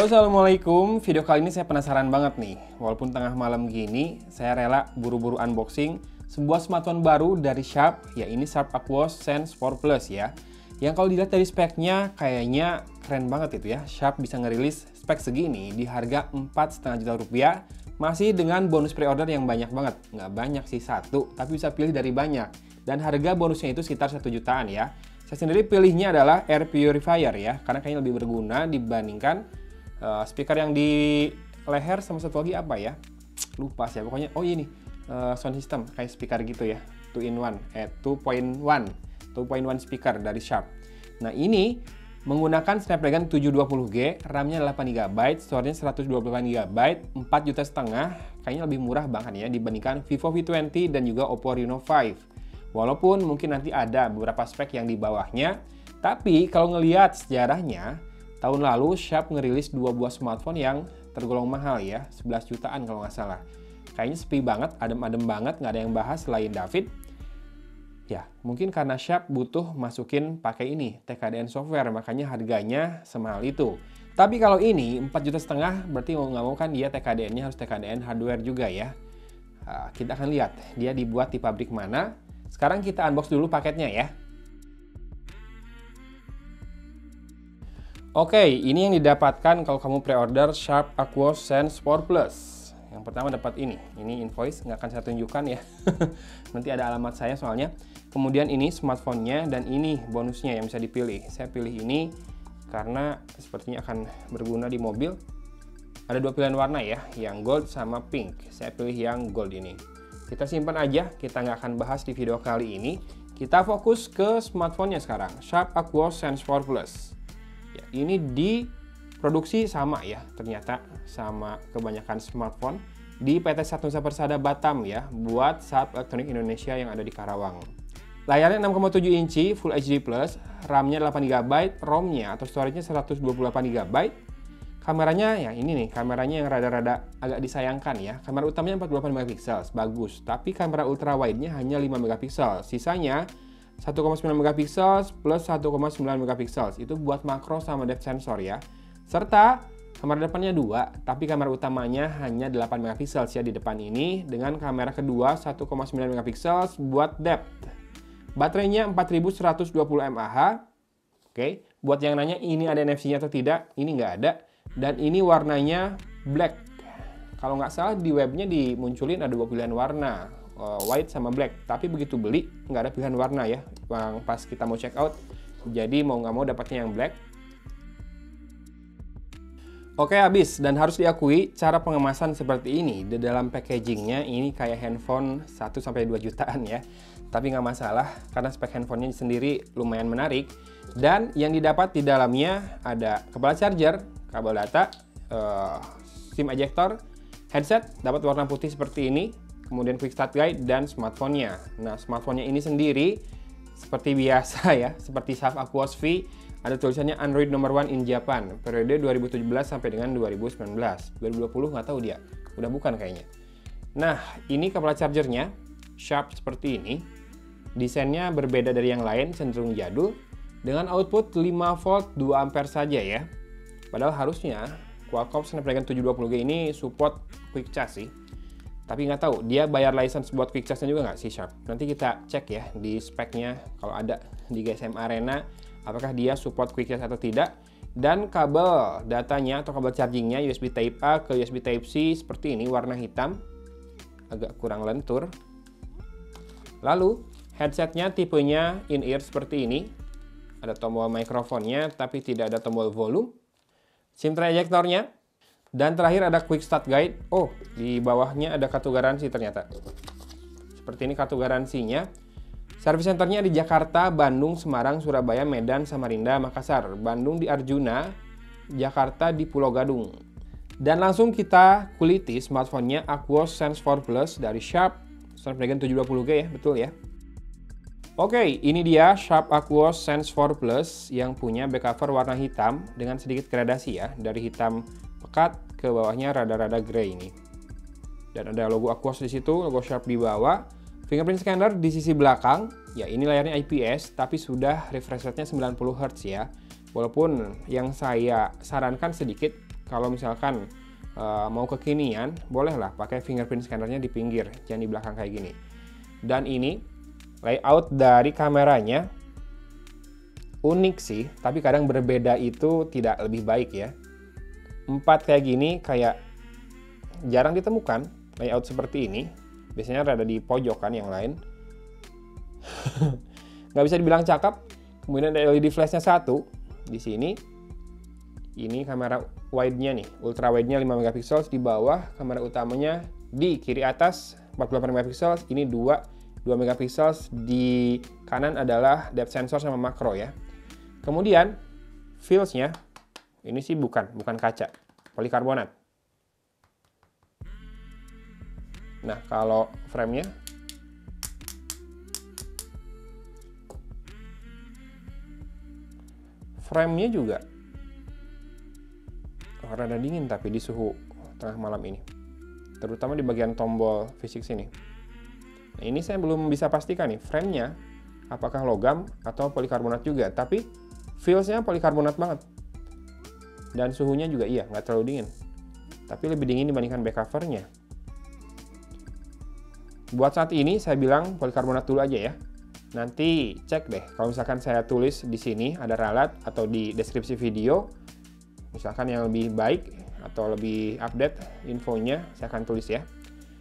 Halo, assalamualaikum. Video kali ini saya penasaran banget nih. Walaupun tengah malam gini, saya rela buru-buru unboxing sebuah smartphone baru dari Sharp. Ya, ini Sharp Aquos Sense 4 Plus ya. Yang kalau dilihat dari speknya, kayaknya keren banget itu ya. Sharp bisa ngerilis spek segini di harga 4,5 juta rupiah. Masih dengan bonus pre-order yang banyak banget. Nggak banyak sih, satu, tapi bisa pilih dari banyak. Dan harga bonusnya itu sekitar 1 jutaan ya. Saya sendiri pilihnya adalah Air Purifier ya, karena kayaknya lebih berguna dibandingkan speaker yang di leher sama satu lagi apa ya? Lupa sih, pokoknya oh ini sound system kayak speaker gitu ya. 2-in-1, 2.1 speaker dari Sharp. Nah, ini menggunakan Snapdragon 720G, RAM-nya 8GB, storage-nya 128GB, 4,5 juta. Kayaknya lebih murah bahkan ya dibandingkan Vivo V20 dan juga Oppo Reno 5. Walaupun mungkin nanti ada beberapa spek yang di bawahnya, tapi kalau ngelihat sejarahnya, tahun lalu Sharp ngerilis 2 buah smartphone yang tergolong mahal ya, 11 jutaan kalau nggak salah. Kayaknya sepi banget, adem-adem banget, nggak ada yang bahas selain David. Ya, mungkin karena Sharp butuh masukin pakai ini, TKDN software, makanya harganya semahal itu. Tapi kalau ini 4,5 juta, berarti mau nggak mau kan dia TKDN-nya harus TKDN hardware juga ya. Kita akan lihat dia dibuat di pabrik mana. Sekarang kita unbox dulu paketnya ya. Oke, ini yang didapatkan kalau kamu pre-order Sharp Aquos Sense 4 Plus. Yang pertama dapat ini invoice, nggak akan saya tunjukkan ya. Nanti ada alamat saya soalnya. Kemudian ini smartphone-nya dan ini bonusnya yang bisa dipilih. Saya pilih ini karena sepertinya akan berguna di mobil. Ada 2 pilihan warna ya, yang gold sama pink. Saya pilih yang gold ini. Kita simpan aja, kita nggak akan bahas di video kali ini. Kita fokus ke smartphone-nya sekarang, Sharp Aquos Sense 4 Plus. Ya, ini diproduksi sama ya, ternyata sama kebanyakan smartphone di PT Satnusa Persada Batam ya, buat Sharp Electronic Indonesia yang ada di Karawang. Layarnya 6,7 inci Full HD+, RAM-nya 8GB, ROM-nya atau storage-nya 128GB. Kameranya ya ini nih, kameranya yang rada-rada agak disayangkan ya. Kamera utamanya 48 megapiksel, bagus, tapi kamera ultra wide-nya hanya 5 megapiksel. Sisanya 1,9 megapiksel plus 1,9 megapiksel itu buat makro sama depth sensor ya. Serta kamera depannya 2, tapi kamera utamanya hanya 8 megapiksel ya di depan ini, dengan kamera kedua 1,9 megapiksel buat depth. Baterainya 4120 mAh. Oke, buat yang nanya ini ada NFC-nya atau tidak, ini nggak ada. Dan ini warnanya black. Kalau nggak salah di webnya dimunculin ada 2 pilihan warna, white sama black, tapi begitu beli nggak ada pilihan warna ya pas kita mau check out, jadi mau nggak mau dapatnya yang black. Oke, habis. Dan harus diakui cara pengemasan seperti ini di dalam packagingnya ini kayak handphone 1-2 jutaan ya, tapi nggak masalah karena spek handphonenya sendiri lumayan menarik. Dan yang didapat di dalamnya ada kepala charger, kabel data, SIM ejector, headset dapat warna putih seperti ini, kemudian quick start guide dan smartphone-nya. Nah, smartphone-nya ini sendiri seperti biasa ya, seperti Sharp Aquos V, ada tulisannya Android nomor 1 in Japan, periode 2017 sampai dengan 2019. 2020 nggak tahu dia, udah bukan kayaknya. Nah, ini kepala chargernya, Sharp seperti ini. Desainnya berbeda dari yang lain, cenderung jadul, dengan output 5 volt 2 ampere saja ya. Padahal harusnya Qualcomm Snapdragon 720G ini support quick charge sih. Tapi nggak tahu, dia bayar license buat quick charge-nya juga nggak sih Sharp? Nanti kita cek ya di speknya kalau ada di GSM Arena, apakah dia support quick charge atau tidak. Dan kabel datanya atau kabel chargingnya USB Type A ke USB Type C seperti ini, warna hitam, agak kurang lentur. Lalu headsetnya tipenya in-ear seperti ini, ada tombol mikrofonnya tapi tidak ada tombol volume. SIM tray ejectornya. Dan terakhir ada quick start guide. Oh, di bawahnya ada kartu garansi ternyata. Seperti ini kartu garansinya. Service centernya di Jakarta, Bandung, Semarang, Surabaya, Medan, Samarinda, Makassar. Bandung di Arjuna, Jakarta di Pulau Gadung. Dan langsung kita kuliti smartphone-nya Aquos Sense 4 Plus dari Sharp, Snapdragon 720G ya, betul ya. Oke, ini dia Sharp Aquos Sense 4 Plus yang punya back cover warna hitam dengan sedikit gradasi ya, dari hitam pekat ke bawahnya rada-rada grey ini. Dan ada logo Aquos di situ, logo Sharp di bawah. Fingerprint scanner di sisi belakang. Ya, ini layarnya IPS tapi sudah refresh rate-nya 90 Hz ya. Walaupun yang saya sarankan sedikit kalau misalkan mau kekinian, bolehlah pakai fingerprint scannernya di pinggir, jangan di belakang kayak gini. Dan ini layout dari kameranya unik sih, tapi kadang berbeda itu tidak lebih baik ya. 4 kayak gini kayak jarang ditemukan layout seperti ini. Biasanya rada di pojokan yang lain. Nggak bisa dibilang cakep. Kemudian ada LED flashnya 1 di sini. Ini kamera wide-nya nih, ultra wide-nya 5 megapiksel di bawah, kamera utamanya di kiri atas 48 megapiksel, ini 2 megapiksel, di kanan adalah depth sensor sama makro ya. Kemudian fields-nya ini sih bukan kaca, polikarbonat. Nah, kalau frame-nya juga rada dingin tapi di suhu tengah malam ini, terutama di bagian tombol fisik sini. Nah, ini saya belum bisa pastikan nih frame-nya apakah logam atau polikarbonat juga, tapi feels-nya polikarbonat banget. Dan suhunya juga iya, nggak terlalu dingin, tapi lebih dingin dibandingkan back cover-nya. Buat saat ini saya bilang polikarbonat dulu aja ya. Nanti cek deh, kalau misalkan saya tulis di sini ada ralat atau di deskripsi video, misalkan yang lebih baik atau lebih update infonya, saya akan tulis ya.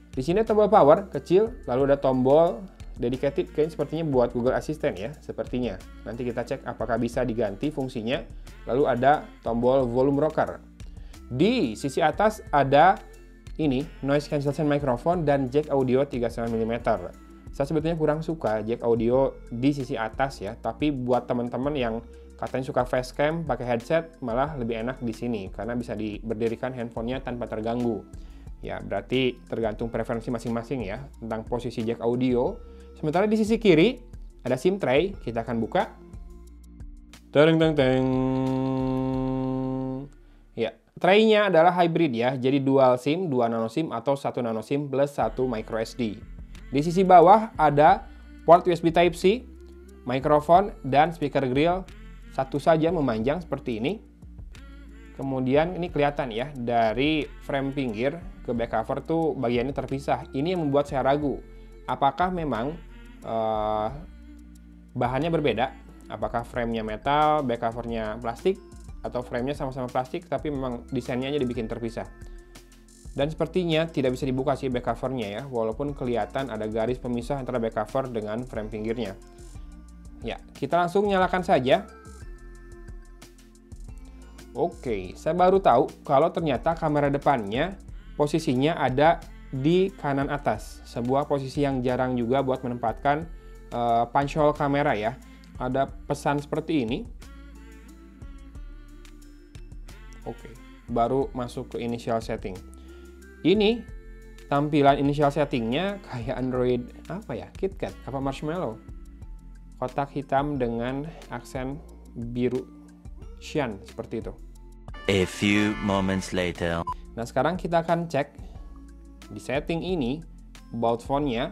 Di sini tombol power kecil, lalu ada tombol dedicated, kayaknya sepertinya buat Google Assistant ya, sepertinya. Nanti kita cek apakah bisa diganti fungsinya. Lalu ada tombol volume rocker. Di sisi atas ada ini noise cancellation microphone dan jack audio 3,9 mm. Saya sebetulnya kurang suka jack audio di sisi atas ya, tapi buat teman-teman yang katanya suka facecam pakai headset, malah lebih enak di sini karena bisa diberdirikan handphonenya tanpa terganggu. Ya, berarti tergantung preferensi masing-masing ya tentang posisi jack audio. Sementara di sisi kiri ada SIM tray, kita akan buka. Teng teng teng. Ya, tray-nya adalah hybrid ya, jadi dual SIM, 2 nano SIM atau 1 nano SIM plus 1 micro SD. Di sisi bawah ada port USB Type-C, mikrofon, dan speaker grill. Satu saja memanjang seperti ini. Kemudian ini kelihatan ya, dari frame pinggir ke back cover tuh bagiannya terpisah. Ini yang membuat saya ragu, apakah memang bahannya berbeda? Apakah framenya metal, back covernya plastik, atau framenya sama-sama plastik tapi memang desainnya aja dibikin terpisah. Dan sepertinya tidak bisa dibuka sih back covernya ya, walaupun kelihatan ada garis pemisah antara back cover dengan frame pinggirnya. Ya, kita langsung nyalakan saja. Oke, saya baru tahu kalau ternyata kamera depannya posisinya ada di kanan atas. Sebuah posisi yang jarang juga buat menempatkan punch hole kamera ya. Ada pesan seperti ini. Oke, baru masuk ke initial setting. Ini tampilan initial settingnya kayak Android apa ya? KitKat apa Marshmallow? Kotak hitam dengan aksen biru cyan seperti itu. A few moments later. Nah, sekarang kita akan cek di setting ini about phone-nya.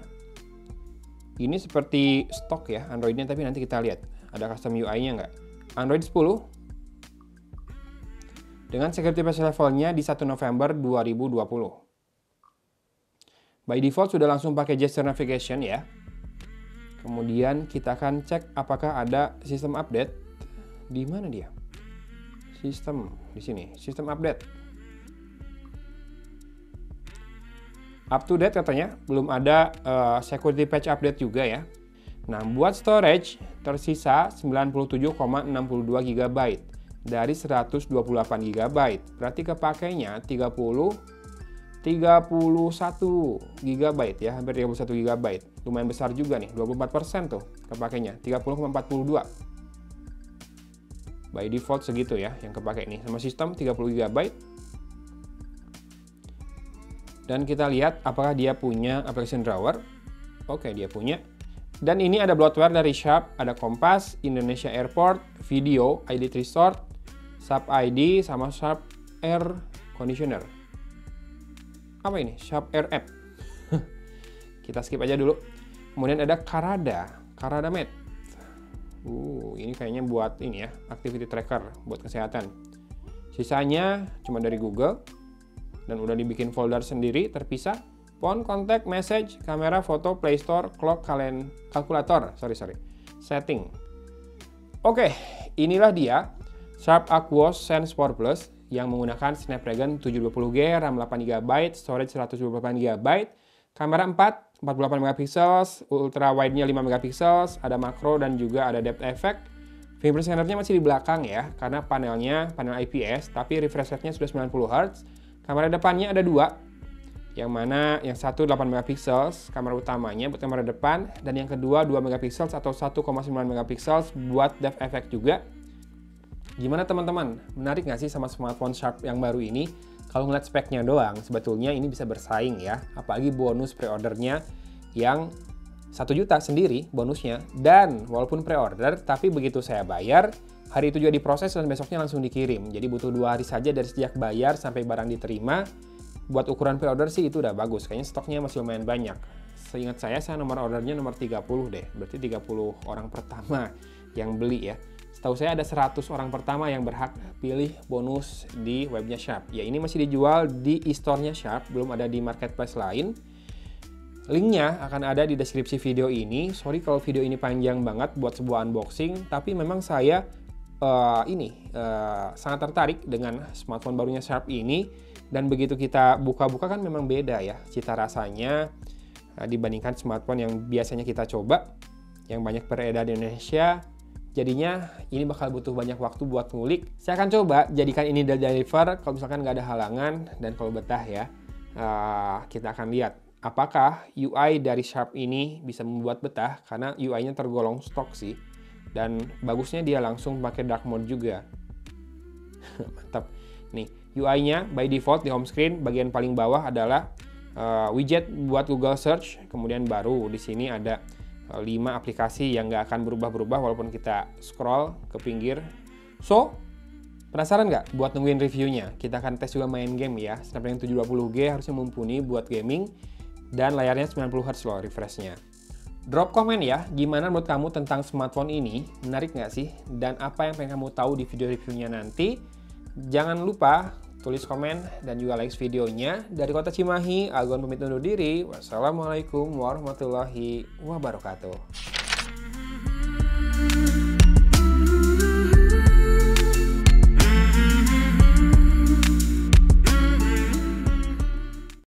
Ini seperti stok ya Android-nya, tapi nanti kita lihat ada custom UI-nya nggak. Android 10 dengan security patch levelnya di 1 November 2020. By default sudah langsung pakai gesture navigation ya. Kemudian kita akan cek apakah ada sistem update. Di mana dia? Sistem di sini, sistem update. Up to date katanya, belum ada security patch update juga ya. Nah, buat storage tersisa 97,62 GB dari 128 GB. Berarti kepakainya 31 GB ya, hampir 31 GB. Lumayan besar juga nih, 24% tuh kepakainya, 30,42. By default segitu ya yang kepakai ini, sama sistem 30 GB. Dan kita lihat apakah dia punya application drawer. Oke, dia punya. Dan ini ada bloatware dari Sharp, ada Kompas, Indonesia Airport, Video, ID Restore, Sharp ID, sama Sharp Air Conditioner. Apa ini? Sharp Air App. Kita skip aja dulu. Kemudian ada Karada Mate. Ini kayaknya buat ini ya, activity tracker buat kesehatan. Sisanya cuma dari Google dan udah dibikin folder sendiri terpisah. Phone, kontak, message, kamera, foto, Play Store, clock, kalkulator, setting. Oke, inilah dia Sharp Aquos Sense 4 Plus yang menggunakan Snapdragon 720G, RAM 8GB, storage 128GB, kamera 48 megapiksel, ultra wide-nya 5 megapiksel, ada makro dan juga ada depth effect. Fingerprint scanner-nya masih di belakang ya, karena panel IPS, tapi refresh rate-nya sudah 90Hz. Kamera depannya ada dua, yang mana yang satu 8 megapiksel, kamera utamanya buat kamera depan, dan yang kedua 2 megapiksel atau 1,9 megapiksel buat depth effect juga. Gimana teman-teman? Menarik nggak sih sama smartphone Sharp yang baru ini? Kalau ngeliat speknya doang, sebetulnya ini bisa bersaing ya. Apalagi bonus pre-ordernya yang 1 juta sendiri bonusnya. Dan walaupun pre-order, tapi begitu saya bayar, hari itu juga diproses dan besoknya langsung dikirim. Jadi butuh 2 hari saja dari sejak bayar sampai barang diterima. Buat ukuran pre-order sih itu udah bagus. Kayaknya stoknya masih lumayan banyak. Seingat saya nomor ordernya nomor 30 deh. Berarti 30 orang pertama yang beli ya. Setahu saya ada 100 orang pertama yang berhak pilih bonus di webnya Sharp. Ya ini masih dijual di e-store-nya Sharp, belum ada di marketplace lain. Linknya akan ada di deskripsi video ini. Sorry kalau video ini panjang banget buat sebuah unboxing, tapi memang saya sangat tertarik dengan smartphone barunya Sharp ini. Dan begitu kita buka-buka kan memang beda ya cita rasanya dibandingkan smartphone yang biasanya kita coba, yang banyak beredar di Indonesia. Jadinya ini bakal butuh banyak waktu buat ngulik. Saya akan coba jadikan ini deliver kalau misalkan nggak ada halangan dan kalau betah ya. Kita akan lihat apakah UI dari Sharp ini bisa membuat betah karena UI-nya tergolong stok sih. Dan bagusnya dia langsung pakai dark mode juga. Mantap. Nih, UI-nya by default di home screen bagian paling bawah adalah widget buat Google Search. Kemudian baru di sini ada 5 aplikasi yang nggak akan berubah-berubah walaupun kita scroll ke pinggir. So, penasaran nggak buat nungguin reviewnya? Kita akan tes juga main game ya. Snapdragon 720G harusnya mumpuni buat gaming. Dan layarnya 90Hz loh refreshnya. Drop komen ya, gimana menurut kamu tentang smartphone ini? Menarik nggak sih? Dan apa yang pengen kamu tahu di video reviewnya nanti? Jangan lupa tulis komen dan juga like videonya. Dari Kota Cimahi, Agon pamit undur diri. Wassalamualaikum warahmatullahi wabarakatuh.